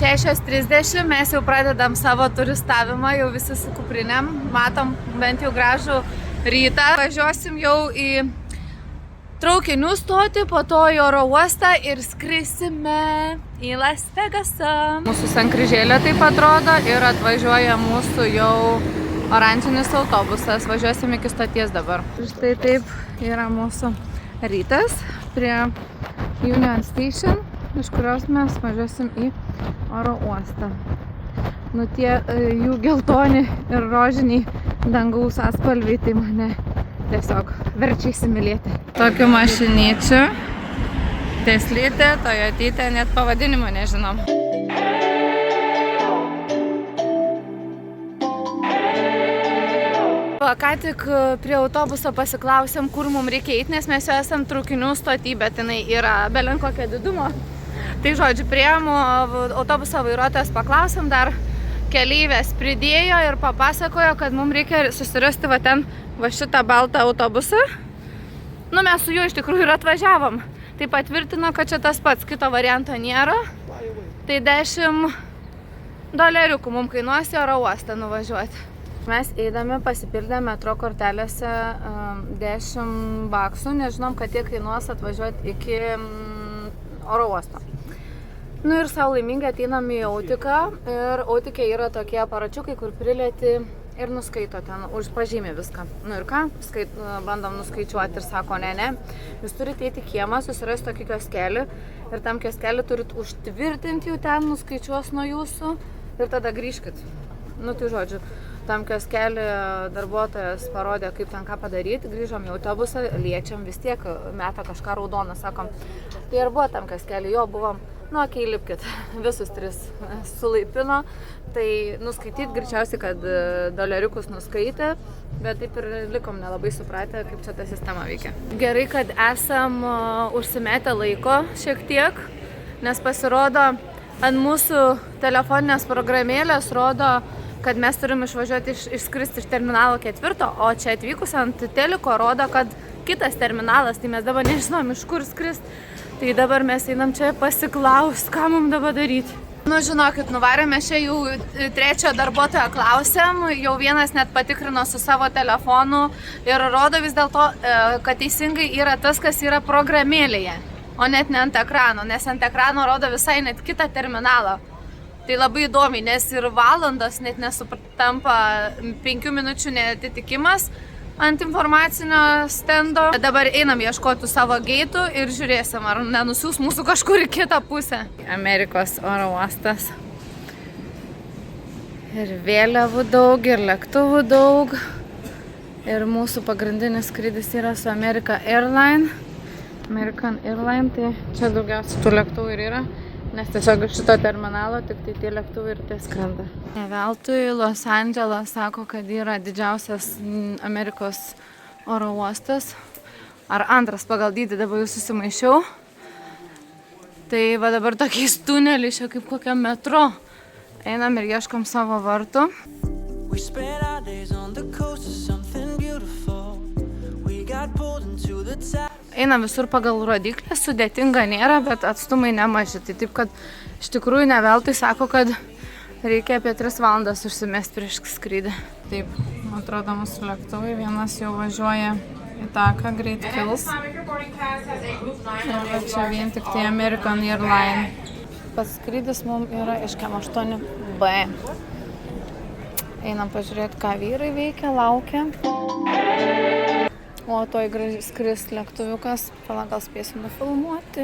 6:30 mes jau pradedam savo turistavimą, jau visi su kuprinėm, matom bent jau gražų rytą. Važiuosim jau į traukinių stotį, po to į oro uostą ir skrisime į Las Vegasą. Mūsų sankryžėlė taip atrodo ir atvažiuoja mūsų jau oranžinis autobusas. Važiuosim iki stoties dabar. Štai taip yra mūsų rytas prie Union Station, iš kurios mes važiuosim į oro uostą. Nu tie jų geltoni ir rožiniai dangaus atspalviai, tai mane tiesiog verčia įsimylėti. Tokių mašinyčių, Teslytė, Toyotytė, net pavadinimo nežinom. Ką tik prie autobuso pasiklausėm, kur mums reikia eiti, nes mes jau esam traukinių stoty, bet jinai yra belenkokio didumo. Tai žodžiu, priėmų autobuso vairuotojas paklausėm, dar keleivės pridėjo ir papasakojo, kad mums reikia susirasti va ten va šitą baltą autobusą. Nu, mes su juo iš tikrųjų ir atvažiavom. Tai patvirtino, kad čia tas pats, kito varianto nėra. Tai $10 mums kainuos į oro uostą nuvažiuoti. Mes eidami pasipildėme metro kortelėse $10, nežinom, kad tiek kainuos atvažiuoti iki oro uosto. Nu ir savo laimingai ateinam į Autiką ir Autikė yra tokie aparačiukai, kur prilieti ir nuskaito ten, pažymė viską. Nu ir ką, bandom nuskaičiuoti ir sako, ne, jūs turite eiti į kiemą, susirasti tokį kioskelį ir tam kioskelį turit užtvirtinti jau ten, nuskaičiuos nuo jūsų ir tada grįžkit. Nu tai žodžiu, tam kioskelį darbuotojas parodė, kaip ten ką padaryti, grįžom į autobusą, liečiam vis tiek, meta kažką raudoną, sakom, tai ir buvo tam kioskelį, jo buvom, nu okei, lipkit, visus tris sulaipino, tai nuskaityt greičiausiai, kad doleriukus nuskaitė, bet taip ir likom nelabai supratę, kaip čia ta sistema veikia. Gerai, kad esam užsimetę laiko šiek tiek, nes pasirodo ant mūsų telefoninės programėlės rodo, kad mes turim išskristi iš terminalo 4, o čia atvykus ant teliko rodo, kad kitas terminalas, tai mes dabar nežinom iš kur skrist. Tai dabar mes einam čia pasiklaust, ką mums dabar daryti. Nu, žinokit, nuvarėme čia jau trečio darbuotojo klausėm, jau vienas net patikrino su savo telefonu ir rodo vis dėlto, kad teisingai yra tas, kas yra programėlėje, o net ne ant ekrano, nes ant ekrano rodo visai net kitą terminalą. Tai labai įdomiai, nes ir valandos net nesutampa 5 minučių neatitikimas ant informacinio stendo. Dabar einam ieškoti savo geitų ir žiūrėsim, ar nenusiūs mūsų kažkur į kitą pusę. Amerikos oro uostas. Ir vėliavų daug, ir lėktuvų daug. Ir mūsų pagrindinis skrydis yra su American Airline, tai čia daugiausiai tų lėktuvų ir yra. Nes tiesiog iš šito terminalo tik tai tie lėktuvai ir tai skrenda. Ne veltui Los Andželas sako, kad yra didžiausias Amerikos oro uostas. Ar antras pagal dydį, dabar jau susimaišiau. Tai va dabar tokiais tuneliais, čia kaip kokia metro. Einam ir ieškom savo vartų. Einam visur pagal rodiklį, sudėtinga nėra, bet atstumai nemaži. Tai taip, kad iš tikrųjų ne veltui sako, kad reikia apie 3 valandas užsimesti prieš skrydį. Taip, atrodo mūsų lėktuvai, vienas jau važiuoja į taką, greit kils. Ir va čia vien tik tai American Airline. Pats skrydis mums yra iš KM 8B. Einam pažiūrėti, ką vyrai veikia, laukia. O toj skris lėktuviukas, gal spėsim nufilmuoti.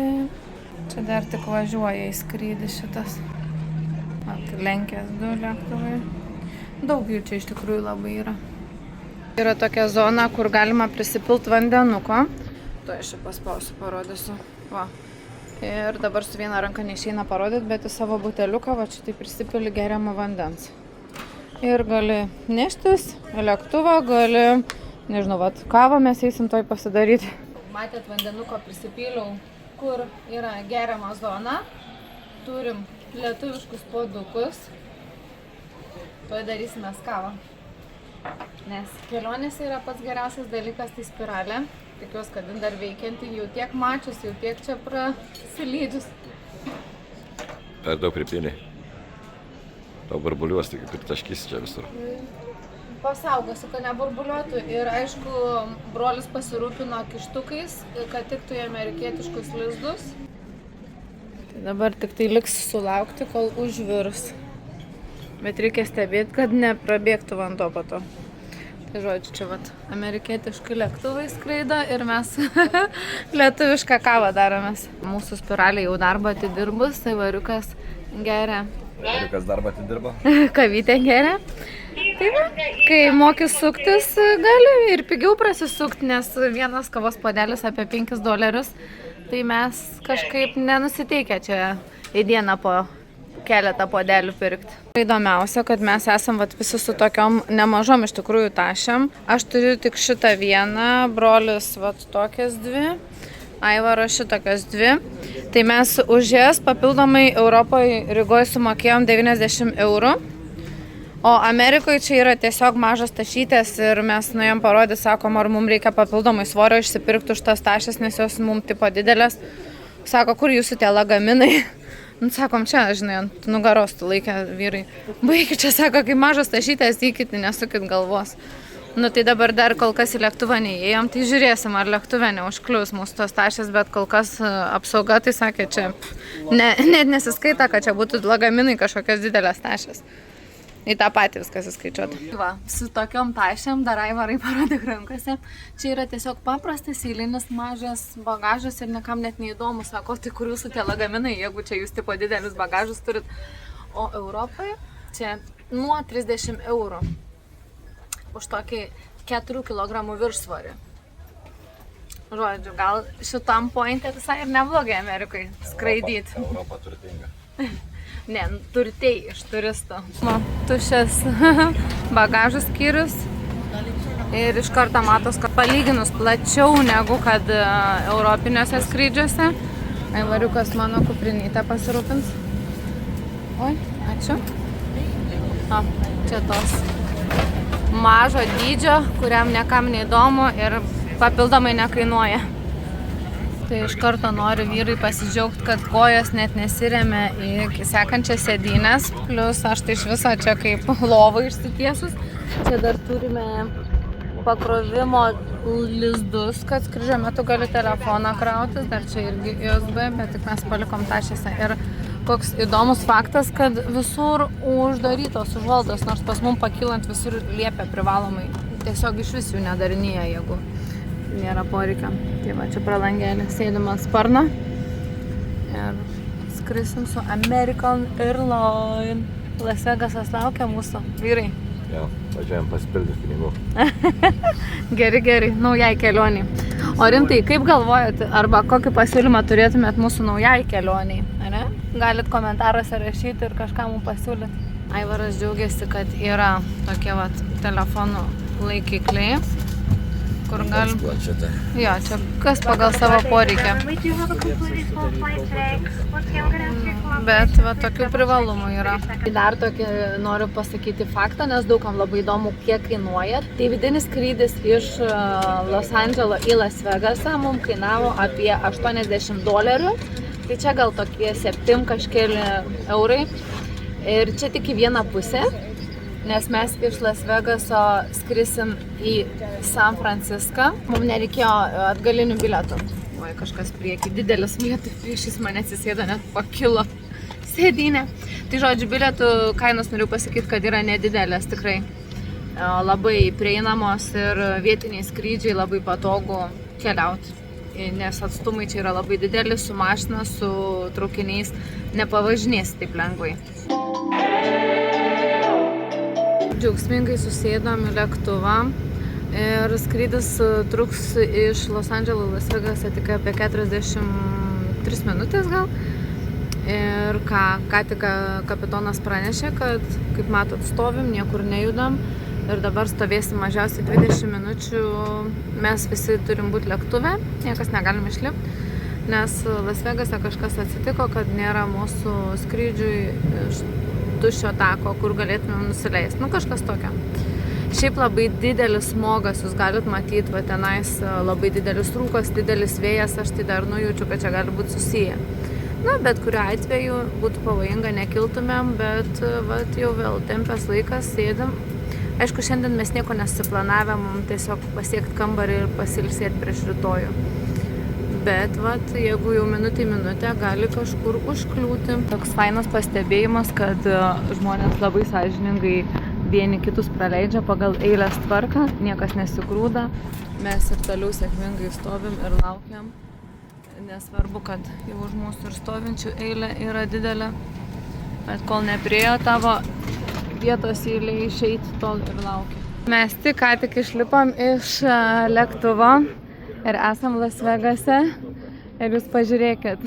Čia dar tik važiuoja į skrydį šitas. Lenkės 2 lėktuvai. Daug jų čia iš tikrųjų labai yra. Yra tokia zona, kur galima prisipilti vandenuko. To aš čia paspausiu, parodysiu. Va. Ir dabar su viena ranka neišeina parodyti, bet į savo buteliuką va čia tai prisipili geriamo vandens. Ir gali neštis lėktuvą, gali... Nežinau, vat, kavą mes eisim toj pasidaryti. Matėt, vandenuko prisipyliau, kur yra geriama zona. Turim lietuviškus puodukus. Toj darysime kavą. Nes kelionėse yra pats geriausias dalykas, tai spiralė. Tikiuosi, kad dar veikianti, jau tiek mačius, jau tiek čia prasilydžius. Per daug pripylė. Tau burbuliuos, tai kaip ir taškys čia visur. Pasaugosiu, kad neburbuliuotų ir aišku, brolis pasirūpino kištukais, kad tiktų į amerikietiškus lizdus. Tai dabar tik tai liks sulaukti, kol užvirs. Bet reikia stebėti, kad neprabėgtų vanduo po to. Tai žodžiu, čia vat amerikietiškai lėktuvai skraido ir mes lietuvišką kavą daromės. Mūsų spiralė jau darbą atidirbus, tai variukas geria. Variukas darbą atidirbo? Kavytė geria. Tai va, kai moki suktis, gali ir pigiau prasisukti, nes vienas kavos puodelis apie $5. Tai mes kažkaip nenusiteikę čia į dieną po keletą puodelių pirkti. Įdomiausia, kad mes esam visi su tokiom nemažom iš tikrųjų tašėm. Aš turiu tik šitą vieną, brolis tokias 2, Aivaras šitokias 2. Tai mes už jas papildomai Europoje Rygoje sumokėjom €90. O Amerikoje čia yra tiesiog mažas tašytės ir mes nuėjom parodyti, sakom, ar mums reikia papildomai svorio išsipirkti už tas tašės, nes jos mums tipo didelės. Sako, kur jūsų tie lagaminai? Nu, sakom, čia, žinai, ant nugaros tu laikė vyrai. Baikit čia, sako, kai mažas tašytės, įkit, nesukit galvos. Nu, tai dabar dar kol kas į lėktuvą neįėjom, tai žiūrėsim, ar lėktuvė neužklius mūsų tos tašės, bet kol kas apsauga, tai sakė, čia net nesiskaita, kad čia būtų lagaminai kažkokios didelės tašės. Į tą patį viskas įskaičiuota. Va, su tokiom tašėm dar Aivarai parodyk rankose. Čia yra tiesiog paprastas eilinis mažas bagažas ir niekam net neįdomu. Sako, tai kur jūsų tie lagaminai, jeigu čia jūs tipo didelius bagažus turit. O Europoje čia nuo €30 už tokį 4 kg viršsvorį. Žodžiu, gal šitam pointe visai ir neblogai Amerikai skraidyti. Europa turtinga. Ne, turtėjai iš turistų. Tuščias bagažų skyrius ir iš karto matos, kad palyginus plačiau negu kad europiniuose skrydžiuose. Aivariukas mano kuprinytę pasirūpins. Oi, ačiū. O, čia tos mažo dydžio, kuriam niekam neįdomu ir papildomai nekainuoja. Tai iš karto noriu vyrai pasidžiaugti, kad kojos net nesiremia į sekančias sėdynės. Plius aš tai iš viso čia kaip lovą išsitiesus. Čia dar turime pakrovimo lizdus, kad skrydžio metu gali telefoną krautis. Dar čia irgi USB, bet tik mes palikom tašėse. Ir koks įdomus faktas, kad visur uždarytos užvaldos, nors pas mum pakylant visur liepia privalomai. Tiesiog iš vis jų nedarinėja, jeigu nėra poreikio. Tai va, čia pralangėlė sėdim ant sparno ir skrisim su American Airline. Las Vegasas laukia mūsų vyrai. Jo, važiuojam pasipildyti pinigų. Gerai, naujai kelioniai. O rimtai, kaip galvojat, arba kokį pasiūlymą turėtumėt mūsų naujai kelioniai? Ar ne? Galit komentaruose rašyti ir kažką mums pasiūlyti. Aivaras džiaugiasi, kad yra tokie vat telefonų laikikliai, kur galim... Jo, čia kas pagal savo poreikia. Bet va, tokių privalumų yra. Dar tokį noriu pasakyti faktą, nes daugam labai įdomu, kiek kainuoja. Tai vidinis skrydis iš Los Andželo į Las Vegasą mums kainavo apie $80. Tai čia gal tokie 7 kažkeli eurai. Ir čia tik į vieną pusę. Nes mes iš Las Vegaso skrisim į San Franciską. Mums nereikėjo atgalinių bilietų. Oi, kažkas prieki, didelis vietų priešais mane atsisėdo, net pakilo sėdynė. Tai žodžiu, bilietų kainos noriu pasakyti, kad yra nedidelės tikrai. Labai prieinamos ir vietiniai skrydžiai labai patogu keliauti. Nes atstumai čia yra labai dideli, su mašina, su traukiniais nepavažinėsi taip lengvai. Džiaugsmingai susėdom į lėktuvą ir skrydis truks iš Los Andželo į Las Vegasą tik apie 43 minutės gal. Ir ką tik kapitonas pranešė, kad, kaip matot, stovim, niekur nejudam ir dabar stovėsim mažiausiai 20 minučių. Mes visi turim būti lėktuve, niekas negalim išlipti, nes Las Vegase kažkas atsitiko, kad nėra mūsų skrydžiui tuščio tako, kur galėtumėm nusileisti. Nu, kažkas tokio. Šiaip labai didelis smogas, jūs galit matyti, va tenais labai didelis rūkas, didelis vėjas, aš tai dar nujaučiu, kad čia gali būti susiję. Na, bet kuriuo atveju būtų pavojinga, nekiltumėm, bet vat, jau vėl tempęs laikas, sėdim. Aišku, šiandien mes nieko nesuplanavę, mums tiesiog pasiekti kambarį ir pasilsėti prieš rytojų. Bet vat, jeigu jau minutė į minutę, gali kažkur užkliūti. Toks fainas pastebėjimas, kad žmonės labai sąžiningai vieni kitus praleidžia pagal eilės tvarką, niekas nesigrūda. Mes ir toliau sėkmingai stovim ir laukiam. Nesvarbu, kad jau už mūsų ir stovinčių eilė yra didelė. Bet kol nepriėjo tavo vietos eilė išeiti, tol ir laukia. Mes ką tik išlipom iš lėktuvo ir esam Las Vegase. Ir jūs pažiūrėkit.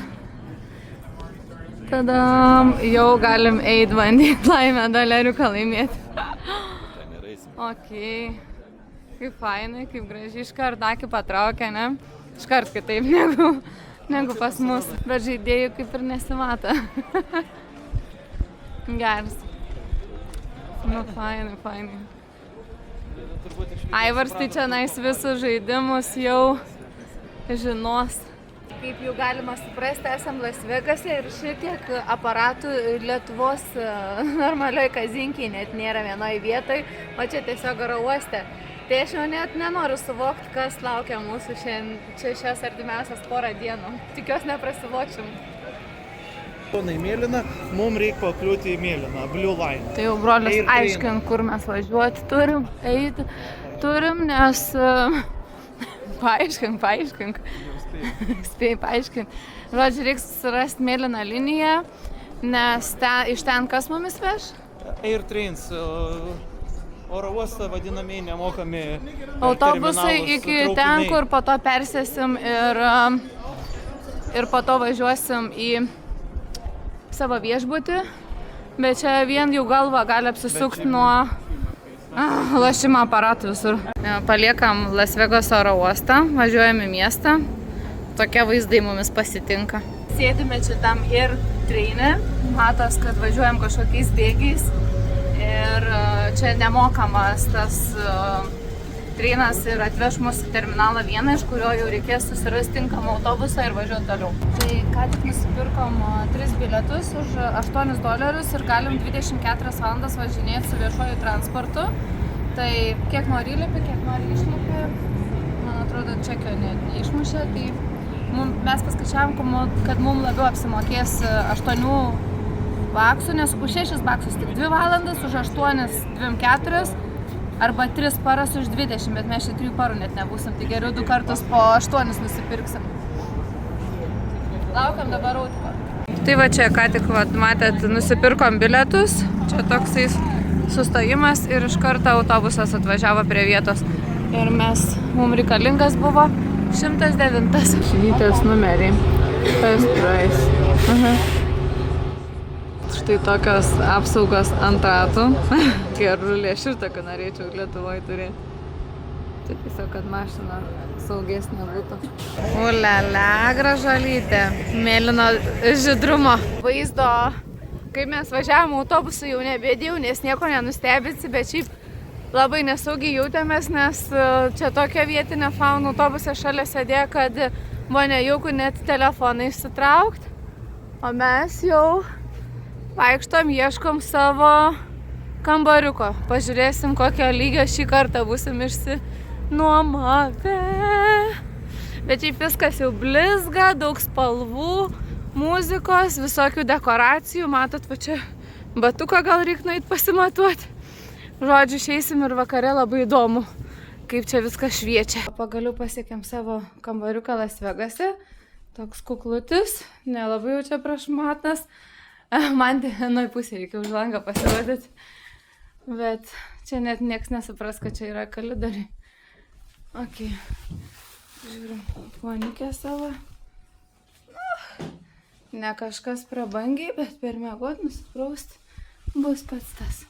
Tadam! Jau galim eiti bandyti laimę doleriuką laimėti. Ok. Kaip fainai, kaip gražiai. Iškart akį patraukia, ne? Iškart kitaip negu pas mus. Bet žaidėjų kaip ir nesimato. Geras. Nu, fainai. Aivars tai čia nais visus žaidimus jau žinos. Kaip jau galima suprasti, esam Las Vegase ir šitiek aparatų Lietuvos normalioj kazinkiai net nėra vienoj vietoj, o čia tiesiog oro uoste. Tai aš jau net nenoriu suvokti, kas laukia mūsų čia šias artimiausias porą dienų. Tikiuosi neprasivokšim. Į mėlyną, mums reikia pakliūti į mėlyną, Blue Line. Tai jau brolis aiškink, kur mes važiuoti turim, eiti turim, nes... Paaiškink. Spėjai paaiškink. Žodžiu, reiks surasti mėlyną liniją, nes iš ten kas mumis veš? Air Trains, oro uostą vadinamieji nemokami autobusai iki ten, kur po to persėsim ir po to važiuosim į savo viešbutį. Bet čia vien jau galva gali apsisukti nuo lošimo aparatų visur. Paliekam Las Vegaso oro uostą, važiuojam į miestą. Tokie vaizdai mumis pasitinka. Sėdime čia tam Air Traine. Matos, kad važiuojam kažkokiais bėgiais. Ir čia nemokamas tas treinas ir atveš mus į terminalą 1, iš kurio jau reikės susirasti tinkamą autobusą ir važiuoti toliau. Tai ką tik nusipirkom 3 bilietus už $8 ir galim 24 valandas važinėti su viešuoju transportu. Tai kiek nori įlipi, kiek nori išlipi. Man atrodo, čekio neišmušė. Tai mes paskaičiavom, kad mums labiau apsimokės 8 baksų, nes už 6 baksus tik 2 valandas, už 8 24 arba 3 paras už 20, bet mes čia 3 parų net nebūsim, tai geriau 2 kartus po 8 nusipirksim. Laukiam dabar autobusą. Tai va čia, ką tik matėt, nusipirkom bilietus, čia toksai sustojimas ir iš karto autobusas atvažiavo prie vietos. Ir mums reikalingas buvo 109. Švytės numeriai. Tas price. Štai tokios apsaugos ant ratų. Gerų lėšų tokių norėčiau Lietuvoje turėti. Tai tiesiog, kad mašina saugesnė būtų. Ulele, gražuolytė. Mėlyno žydrumo. Vaizdo, kaip mes važiavom autobusu, jau nebėdėjau, nes nieko nenustebinsi, bet šiaip labai nesaugiai jautėmės, nes čia tokia vietinė fauna autobuse šalia sėdėjo, kad buvo nejauku net telefoną išsitraukti. O mes jau vaikštom, ieškom savo kambariuko. Pažiūrėsim, kokio lygio šį kartą būsim išsinuomavę. Bet šiaip viskas jau blizga, daug spalvų, muzikos, visokių dekoracijų. Matot, va čia batuką gal reikia nueit pasimatuoti. Žodžiu, išeisim ir vakare labai įdomu, kaip čia viskas šviečia. Pagaliau pasiekėm savo kambariuką Las Vegase. Toks kuklutis, nelabai jau čia prašmatnas. Man vienoj pusė reikia už langą pasirodyti. Bet čia net nieks nesupras, kad čia yra kalidoriai. Ok. Žiūrim, ponikę savo. Ne kažkas prabangiai, bet per miegot nusiprausti bus pats tas.